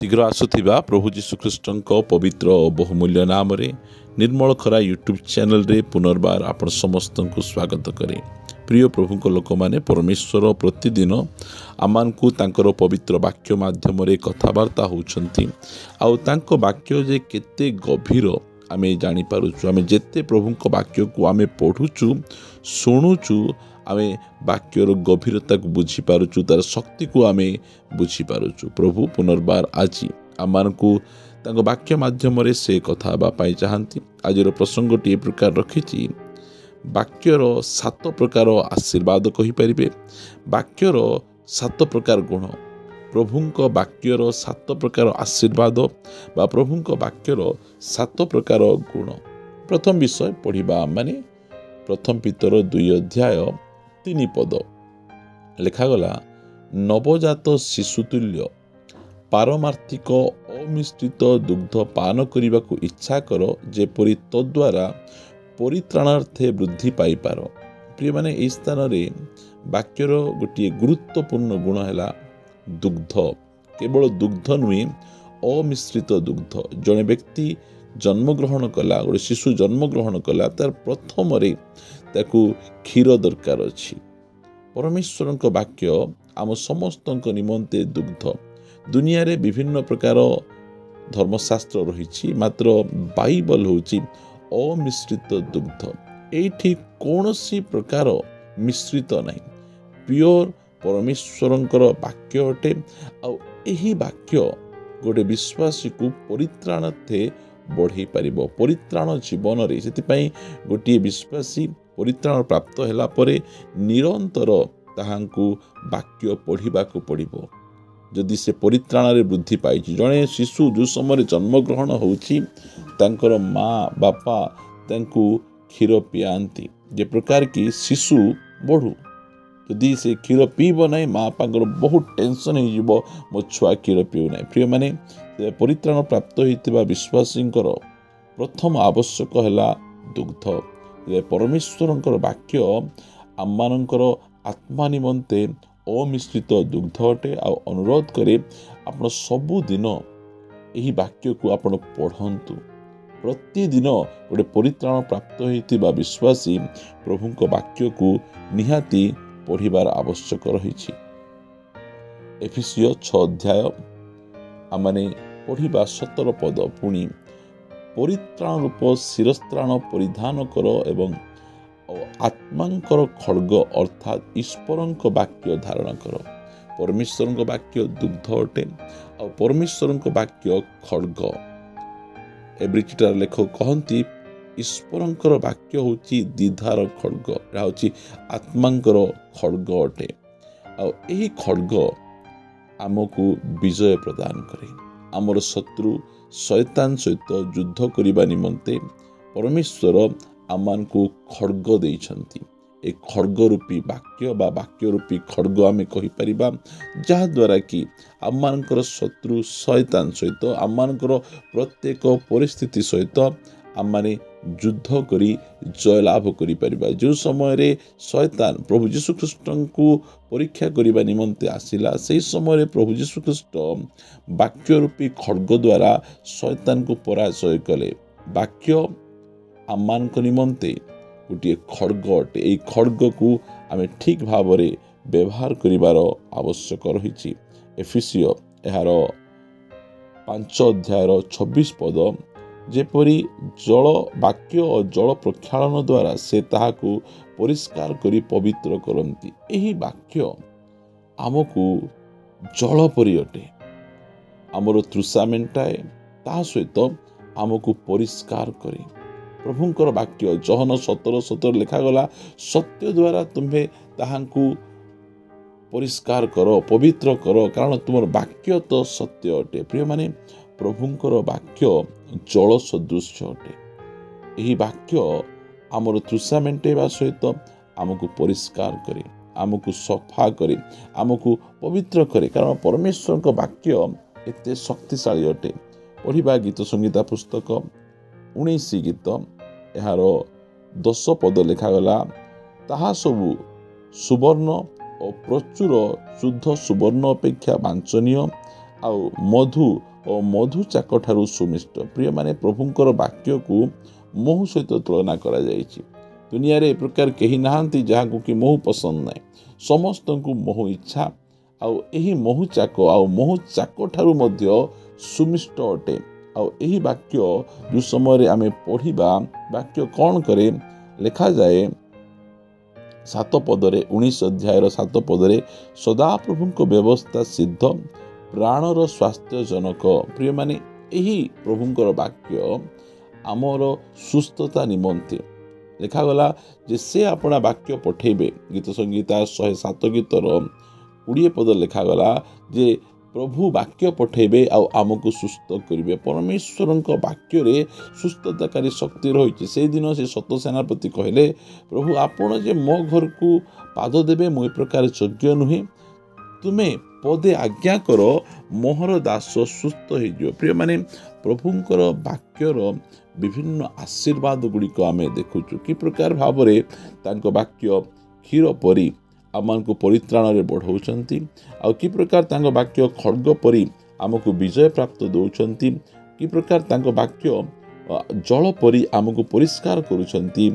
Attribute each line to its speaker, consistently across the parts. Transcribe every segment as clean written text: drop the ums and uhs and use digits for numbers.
Speaker 1: शीघ्र आसुथिबा प्रभु जीशुख्रीष्टଙ୍କ पवित्र और बहुमूल्य नाम रे निर्मल खरा यूट्यूब चैनल रे पुनर्बार आपण समस्त को स्वागत करे। प्रिय प्रभु को लोक माने परमेश्वर प्रतिदिन आमानकु तांकर पवित्र वाक्य माध्यम रे कथावार्ता होउछंती आउ तांको वाक्य जे केते गभीर आमे जानि पारुछु। आमे जेते प्रभु को वाक्य को आमे पढुछु सुनुछु आमे वाक्यर गभीरता को बुझी पारुछु, तार शक्ति को आमे बुझी पारुछु। प्रभु पुनर्बार आज आमानकु तांको वाक्य माध्यम रे से कथा बा पाई चाहंती। आजिर प्रसंगटी ए प्रकार रखिछि, वाक्यर 7 प्रकार आशीर्वाद कहि परिबे, वाक्यर 7 प्रकार गुण, प्रभुंक वाक्यर 7 प्रकार आशीर्वाद बा प्रभुंक वाक्यर 7 प्रकार गुण। प्रथम विषय पढ़िबा माने प्रथम पीतर 2 अध्याय 3 पद लेखागला, नवजात शिशुतुल्य पारमार्थिक अमिश्रित दुग्ध पान करने को इच्छा कर, जेपरी तद्वारा परित्राणार्थे वृद्धि पाई पार। प्रिय माने इस स्थान रे वाक्यर गोटे गुरुत्वपूर्ण गुण है दुग्ध। केवल दुग्ध नुहे, अमिश्रित दुग्ध। जड़े व्यक्ति जन्मग्रहण कला, गोटे शिशु जन्मग्रहण कला, तार प्रथम रे ताकू क्षीर दरकार अछि। परमेश्वर वाक्य आम समस्त निमंते दुग्ध। दुनिया रे विभिन्न प्रकार धर्मशास्त्र रही, मात्र बाइबल होची अमिश्रित दुग्ध। एठी कौनसी प्रकार मिश्रित नहीं, प्योर परमेश्वरंकर वाक्य अटे। आ एही वाक्य गोटे विश्वासी को परित्राणार्थे बढ़ई पारिबो, परित्राण जीवन रे। सेतिपई गोटे विश्वासी परित्राण प्राप्त होला परे निरंतर ताहांकु वाक्य पढ़िबाकु पड़िबो। जदि से परित्राण रे वृद्धि पाई, जड़े शिशु जो समय जन्मग्रहण होउछि तांकर माँ बापा तांकु क्षीर पियांती, जे प्रकार की शिशु बढ़ू। जदि से क्षीर पीब ना, माँ बापा बहुत टेंशन हो, मो छुआ क्षीर पीऊ ना। प्रिय माने परित्राण प्राप्त होइतिबा विश्वासींकर प्रथम आवश्यक है दुग्ध। परमेश्वरंकर वाक्य आमानंकर आत्मा निमंते अमिश्रित दुग्ध अटे। आ अनुरोध करे आपण सबुदिन यही वाक्य को आपण पढ़ंतु। प्रतिदिन गोटे परित्राण प्राप्त होइतिबा विश्वासी प्रभुंक वाक्य को निहाती पढ़िबार आवश्यक रही। एफिसियो 6 अध्याय आमाने पढ़िबा 17 पद, पुणी परित्राण रूप शिरस्त्राण परिधान कर एवं आत्मांकर खड्ग अर्थात ईश्वरंक वाक्य धारण कर। परमेश्वरंक वाक्य दुग्ध अटे आ परमेश्वरंक वाक्य खड्ग। एब्रिचिटार लेखक कहती ईश्वरंकर वाक्य होची द्विधार खड्ग, एटा होची आत्मांकर खड्ग अटे। आ एही खड्ग आमको विजय प्रदान करे। आमर शत्रु शैतान सहित युद्ध करने निमंते परमेश्वर आमान को खड्ग देइछंती। ए खड्ग रूपी वाक्य बा वाक्य रूपी खड्ग आमे कहि परिबा, जहा द्वारा कि आमानकर शत्रु शैतान सहित आमानकर प्रत्येक परिस्थिति सहित आमाने युद्ध करी जय लाभ करि परिबा। जो समय रे शैतान प्रभु यीशु ख्रीष्ट को परीक्षा करिबा निमंते आसिला, सेही समय रे प्रभु यीशु ख्रीष्ट वाक्य रूपी खड्ग द्वारा शैतान को पराजय कले। वाक्य आमान निमंते गोटे खड्ग अटे। यही खड्ग को आमे ठीक भाव में व्यवहार करिबार आवश्यक रही। एफिसियो यार 5 अध्याय 26 पद, जेपरी जल वाक्य और जल प्रक्षालन द्वारा से ताहाकु परिष्कार करी पवित्र करंती। यही वाक्य आमको जल परि अटे, आमर तृषा मेंटाए, ता सहित आमको परिष्कार करे। प्रभुंकर वाक्य जहन 17:17 लिखागला, सत्य द्वारा तुम्हें ताहांकु परिष्कार करो, पवित्र करो, कारण तुमर वाक्य तो सत्य अटे। प्रिय माने प्रभुंकर वाक्य जल सदृश अटे। यही वाक्य आमर तृषा मेंटेवा सहित आमको परिष्कार करे, आमको सफा करे, आमको पवित्र करे, कारण परमेश्वर का वाक्य एते शक्तिशाली अटे। पढ़िबा गीत संगीता पुस्तक 19 गीत यार 10 पद लिखागला, ताहा सबु सुवर्ण और प्रचुर शुद्ध सुवर्ण अपेक्षा वांछनीय आउ मधु ଓ ମଧୁ ଚାକ ଠାରୁ ସୁମିଷ୍ଟ। ପ୍ରିୟମାନେ, ପ୍ରଭୁଙ୍କର ବାକ୍ୟକୁ ମହୁ ସହିତ ତୁଳନା କରାଯାଇଛି। ଦୁନିଆରେ ଏ ପ୍ରକାର କେହି ନାହାନ୍ତି ଯାହାକୁ କି ମହୁ ପସନ୍ଦ ନାହିଁ। ସମସ୍ତଙ୍କୁ ମହୁ ଇଚ୍ଛା, ଆଉ ଏହି ମହୁ ଚାକ ଠାରୁ ମଧ୍ୟ ସୁମିଷ୍ଟ ଅଟେ। ଆଉ ଏହି ବାକ୍ୟ ଯେଉଁ ସମୟରେ ଆମେ ପଢ଼ିବା, ବାକ୍ୟ କ'ଣ କରେ? ଲେଖାଯାଏ 19 ଅଧ୍ୟାୟର 7 ପଦରେ, ସଦାପ୍ରଭୁଙ୍କ ବ୍ୟବସ୍ଥା ସିଦ୍ଧ, ପ୍ରାଣର ସ୍ୱାସ୍ଥ୍ୟଜନକ। ପ୍ରିୟମାନେ, ଏହି ପ୍ରଭୁଙ୍କର ବାକ୍ୟ ଆମର ସୁସ୍ଥତା ନିମନ୍ତେ ଲେଖାଗଲା ଯେ ସେ ଆପଣା ବାକ୍ୟ ପଠେଇବେ। ଗୀତ ସଂହିତା 107 ଗୀତର 20 ପଦ ଲେଖାଗଲା ଯେ ପ୍ରଭୁ ବାକ୍ୟ ପଠେଇବେ ଆଉ ଆମକୁ ସୁସ୍ଥ କରିବେ। ପରମେଶ୍ୱରଙ୍କ ବାକ୍ୟରେ ସୁସ୍ଥତାକାରୀ ଶକ୍ତି ରହିଛି। ସେଇଦିନ ସେ ସତ ସେନାପତି କହିଲେ, ପ୍ରଭୁ ଆପଣ ଯେ ମୋ ଘରକୁ ପାଦ ଦେବେ, ମୁଁ ଏ ପ୍ରକାର ଯୋଗ୍ୟ ନୁହେଁ, ତୁମେ ପଦେ ଆଜ୍ଞା କର, ମୋହର ଦାସ ସୁସ୍ଥ ହେଇଯିବ। ପ୍ରିୟମାନେ, ପ୍ରଭୁଙ୍କର ବାକ୍ୟର ବିଭିନ୍ନ ଆଶୀର୍ବାଦ ଗୁଡ଼ିକ ଆମେ ଦେଖୁଛୁ। କି ପ୍ରକାର ଭାବରେ ତାଙ୍କ ବାକ୍ୟ କ୍ଷୀର ପରି ଆମମାନଙ୍କୁ ପରିତ୍ରାଣରେ ବଢ଼ାଉଛନ୍ତି, ଆଉ କି ପ୍ରକାର ତାଙ୍କ ବାକ୍ୟ ଖଡ଼୍ଗ ପରି ଆମକୁ ବିଜୟ ପ୍ରାପ୍ତ ଦେଉଛନ୍ତି, କି ପ୍ରକାର ତାଙ୍କ ବାକ୍ୟ ଜଳ ପରି ଆମକୁ ପରିଷ୍କାର କରୁଛନ୍ତି,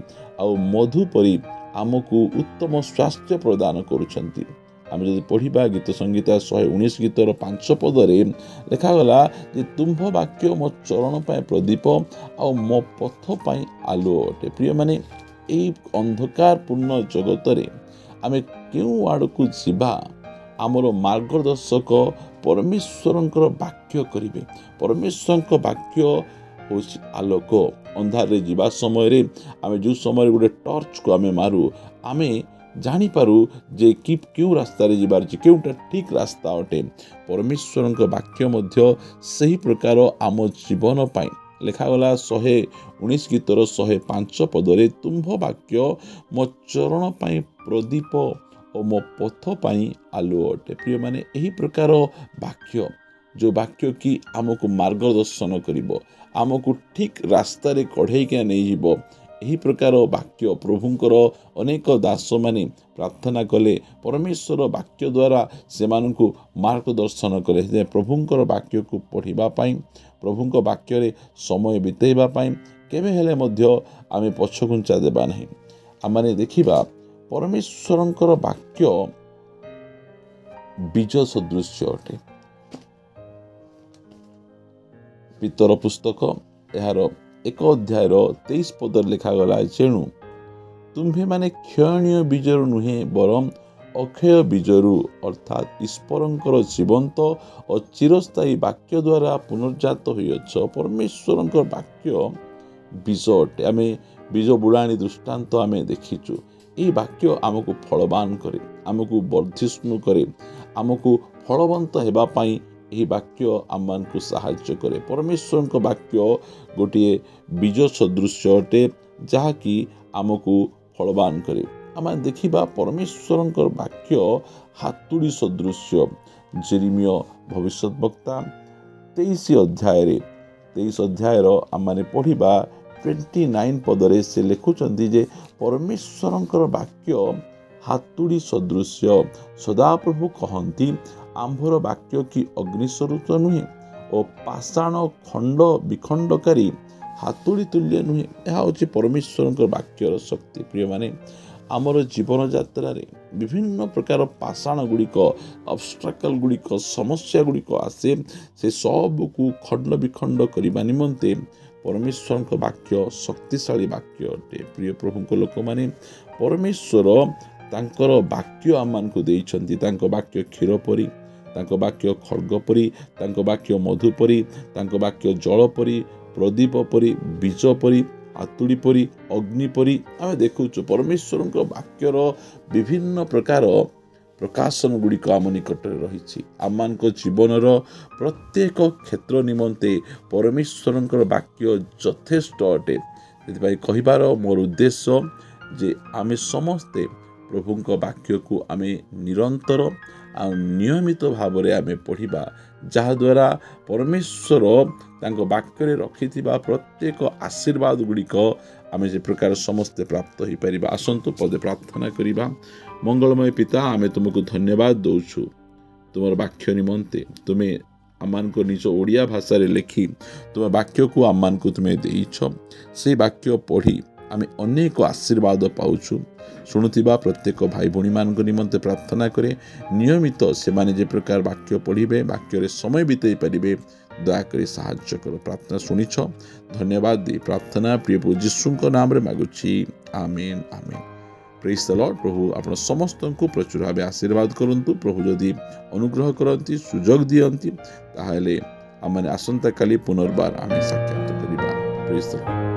Speaker 1: ଆଉ ମଧୁ ପରି ଆମକୁ ଉତ୍ତମ ସ୍ୱାସ୍ଥ୍ୟ ପ୍ରଦାନ କରୁଛନ୍ତି। ଆମେ ଯଦି ପଢ଼ିବା ଗୀତ ସଂହିତା 119 ଗୀତର 5 ପଦରେ ଲେଖାଗଲା ଯେ ତୁମ୍ଭ ବାକ୍ୟ ମୋ ଚରଣ ପାଇଁ ପ୍ରଦୀପ ଆଉ ମୋ ପଥ ପାଇଁ ଆଲୁଅ ଅଟେ। ପ୍ରିୟମାନେ, ଏହି ଅନ୍ଧକାରପୂର୍ଣ୍ଣ ଜଗତରେ ଆମେ କେଉଁ ଆଡ଼କୁ ଯିବା, ଆମର ମାର୍ଗଦର୍ଶକ ପରମେଶ୍ୱରଙ୍କର ବାକ୍ୟ କରିବେ। ପରମେଶ୍ୱରଙ୍କ ବାକ୍ୟ ହେଉଛି ଆଲୋକ। ଅନ୍ଧାରରେ ଯିବା ସମୟରେ ଆମେ ଯେଉଁ ସମୟରେ ଗୋଟେ ଟର୍ଚ୍ଚକୁ ଆମେ ମାରୁ, ଆମେ ଜାଣିପାରୁ ଯେ କେଉଁ ରାସ୍ତାରେ ଯିବାର ଅଛି, କେଉଁଟା ଠିକ୍ ରାସ୍ତା ଅଟେ। ପରମେଶ୍ୱରଙ୍କ ବାକ୍ୟ ମଧ୍ୟ ସେହି ପ୍ରକାର ଆମ ଜୀବନ ପାଇଁ ଲେଖାଗଲା 119 ଗୀତର 105 ପଦରେ, ତୁମ୍ଭ ବାକ୍ୟ ମୋ ଚରଣ ପାଇଁ ପ୍ରଦୀପ ଓ ମୋ ପଥ ପାଇଁ ଆଲୁଅ ଅଟେ। ପ୍ରିୟମାନେ, ଏହି ପ୍ରକାର ବାକ୍ୟ, ଯେଉଁ ବାକ୍ୟ କି ଆମକୁ ମାର୍ଗଦର୍ଶନ କରିବ, ଆମକୁ ଠିକ୍ ରାସ୍ତାରେ କଢ଼େଇକି ନେଇଯିବ, ଏହି ପ୍ରକାର ବାକ୍ୟ ପ୍ରଭୁଙ୍କର ଅନେକ ଦାସମାନେ ପ୍ରାର୍ଥନା କଲେ। ପରମେଶ୍ୱର ବାକ୍ୟ ଦ୍ୱାରା ସେମାନଙ୍କୁ ମାର୍ଗଦର୍ଶନ କଲେ। ପ୍ରଭୁଙ୍କର ବାକ୍ୟକୁ ପଢ଼ିବା ପାଇଁ, ପ୍ରଭୁଙ୍କ ବାକ୍ୟରେ ସମୟ ବିତେଇବା ପାଇଁ କେବେ ହେଲେ ମଧ୍ୟ ଆମେ ପଛଘୁଞ୍ଚା ଦେବା ନାହିଁ। ଆମେ ଦେଖିବା ପରମେଶ୍ୱରଙ୍କର ବାକ୍ୟ ବୀଜ ସଦୃଶ୍ୟ ଅଟେ। ପିତର ପୁସ୍ତକ ଏହାର 1 ଅଧ୍ୟାୟର 23 ପଦରେ ଲେଖାଗଲା, ଯେଣୁ ତୁମ୍ଭେମାନେ କ୍ଷୟଣୀୟ ବୀଜରୁ ନୁହେଁ ବରଂ ଅକ୍ଷୟ ବୀଜରୁ ଅର୍ଥାତ୍ ଈଶ୍ୱରଙ୍କର ଜୀବନ୍ତ ଓ ଚିରସ୍ଥାୟୀ ବାକ୍ୟ ଦ୍ୱାରା ପୁନର୍ଜାତ ହୋଇଅଛ। ପରମେଶ୍ୱରଙ୍କ ବାକ୍ୟ ବୀଜ ଅଟେ। ଆମେ ବୀଜ ବୁଣାଣି ଦୃଷ୍ଟାନ୍ତ ଆମେ ଦେଖିଛୁ। ଏହି ବାକ୍ୟ ଆମକୁ ଫଳବାନ କରେ, ଆମକୁ ବର୍ଦ୍ଧିଷ୍ଣୁ କରେ, ଆମକୁ ଫଳବନ୍ତ ହେବା ପାଇଁ ଏହି ବାକ୍ୟ ଆମମାନଙ୍କୁ ସାହାଯ୍ୟ କରେ। ପରମେଶ୍ୱରଙ୍କ ବାକ୍ୟ ଗୋଟିଏ ବୀଜ ସଦୃଶ୍ୟ ଅଟେ, ଯାହାକି ଆମକୁ ଫଳବାନ କରେ। ଆମେ ଦେଖିବା ପରମେଶ୍ୱରଙ୍କର ବାକ୍ୟ ହାତୁଡ଼ି ସଦୃଶ୍ୟ। ଯେରେମିୟ ଭବିଷ୍ୟତ ବକ୍ତା 23 ଅଧ୍ୟାୟର ଆମେ ପଢ଼ିବା 29 ପଦରେ ସେ ଲେଖୁଛନ୍ତି ଯେ ପରମେଶ୍ୱରଙ୍କର ବାକ୍ୟ ହାତୁଡ଼ି ସଦୃଶ୍ୟ। ସଦାପ୍ରଭୁ କହନ୍ତି, ଆମ୍ଭର ବାକ୍ୟ କି ଅଗ୍ନିସ୍ୱରୂପ ନୁହେଁ ଓ ପାଷାଣ ଖଣ୍ଡ ବିଖଣ୍ଡକାରୀ ହାତୁଡ଼ି ତୁଲ୍ୟ ନୁହେଁ। ଏହା ହେଉଛି ପରମେଶ୍ୱରଙ୍କ ବାକ୍ୟର ଶକ୍ତି। ପ୍ରିୟମାନେ, ଆମର ଜୀବନଯାତ୍ରାରେ ବିଭିନ୍ନ ପ୍ରକାର ପାଷାଣ ଗୁଡ଼ିକ, ଅବଷ୍ଟ୍ରାକଲ୍ ଗୁଡ଼ିକ, ସମସ୍ୟା ଗୁଡ଼ିକ ଆସେ। ସେ ସବୁକୁ ଖଣ୍ଡ ବିଖଣ୍ଡ କରିବା ନିମନ୍ତେ ପରମେଶ୍ୱରଙ୍କ ବାକ୍ୟ ଶକ୍ତିଶାଳୀ ବାକ୍ୟ ଅଟେ। ପ୍ରିୟ ପ୍ରଭୁଙ୍କ ଲୋକମାନେ, ପରମେଶ୍ୱର ତାଙ୍କର ବାକ୍ୟ ଆମମାନଙ୍କୁ ଦେଇଛନ୍ତି। ତାଙ୍କ ବାକ୍ୟ କ୍ଷୀର ପରି, ତାଙ୍କ ବାକ୍ୟ ଖଡ଼୍ଗ ପରି, ତାଙ୍କ ବାକ୍ୟ ମଧୁ ପରି, ତାଙ୍କ ବାକ୍ୟ ଜଳ ପରି, ପ୍ରଦୀପ ପରି, ବୀଜ ପରି, ହାତୁଡ଼ି ପରି, ଅଗ୍ନି ପରି। ଆମେ ଦେଖୁଛୁ ପରମେଶ୍ୱରଙ୍କ ବାକ୍ୟର ବିଭିନ୍ନ ପ୍ରକାର ପ୍ରକାଶନ ଗୁଡ଼ିକ ଆମ ନିକଟରେ ରହିଛି। ଆମମାନଙ୍କ ଜୀବନର ପ୍ରତ୍ୟେକ କ୍ଷେତ୍ର ନିମନ୍ତେ ପରମେଶ୍ୱରଙ୍କର ବାକ୍ୟ ଯଥେଷ୍ଟ ଅଟେ। ସେଥିପାଇଁ କହିବାର ମୋର ଉଦ୍ଦେଶ୍ୟ ଯେ ଆମେ ସମସ୍ତେ ପ୍ରଭୁଙ୍କ ବାକ୍ୟକୁ ଆମେ ନିରନ୍ତର ଆଉ ନିୟମିତ ଭାବରେ ଆମେ ପଢ଼ିବା, ଯାହାଦ୍ୱାରା ପରମେଶ୍ୱର ତାଙ୍କ ବାକ୍ୟରେ ରଖିଥିବା ପ୍ରତ୍ୟେକ ଆଶୀର୍ବାଦ ଗୁଡ଼ିକ ଆମେ ଯେ ପ୍ରକାର ସମସ୍ତେ ପ୍ରାପ୍ତ ହୋଇପାରିବା। ଆସନ୍ତୁ ପଦେ ପ୍ରାର୍ଥନା କରିବା। ମଙ୍ଗଳମୟ ପିତା, ଆମେ ତୁମକୁ ଧନ୍ୟବାଦ ଦେଉଛୁ ତୁମର ବାକ୍ୟ ନିମନ୍ତେ। ତୁମେ ଆମମାନଙ୍କ ନିଜ ଓଡ଼ିଆ ଭାଷାରେ ଲେଖି ତୁମ ବାକ୍ୟକୁ ଆମମାନଙ୍କୁ ତୁମେ ଦେଇଛ। ସେହି ବାକ୍ୟ ପଢ଼ି ଆମେ ଅନେକ ଆଶୀର୍ବାଦ ପାଉଛୁ। ଶୁଣୁଥିବା ପ୍ରତ୍ୟେକ ଭାଇ ଭଉଣୀମାନଙ୍କ ନିମନ୍ତେ ପ୍ରାର୍ଥନା କରେ, ନିୟମିତ ସେମାନେ ଯେ ପ୍ରକାର ବାକ୍ୟ ପଢ଼ିବେ, ବାକ୍ୟରେ ସମୟ ବିତାଇ ପାରିବେ, ଦୟାକରି ସାହାଯ୍ୟ କର। ପ୍ରାର୍ଥନା ଶୁଣିଛ, ଧନ୍ୟବାଦ ଦେଇ ପ୍ରାର୍ଥନା ପ୍ରିୟ ପ୍ରଭୁ ଯୀଶୁଙ୍କ ନାମରେ ମାଗୁଛି, ଆମେନ୍ ଆମେନ୍। ପ୍ରେଜ୍ ଦ ଲର୍ଡ। ପ୍ରଭୁ ଆପଣ ସମସ୍ତଙ୍କୁ ପ୍ରଚୁର ଭାବେ ଆଶୀର୍ବାଦ କରନ୍ତୁ। ପ୍ରଭୁ ଯଦି ଅନୁଗ୍ରହ କରନ୍ତି, ସୁଯୋଗ ଦିଅନ୍ତି, ତାହେଲେ ଆମେ ଆସନ୍ତାକାଲି ପୁନର୍ବାର ଆମେ ସାକ୍ଷାତ କରିବା। ପ୍ରେଜ୍ ଦ ଲର୍ଡ।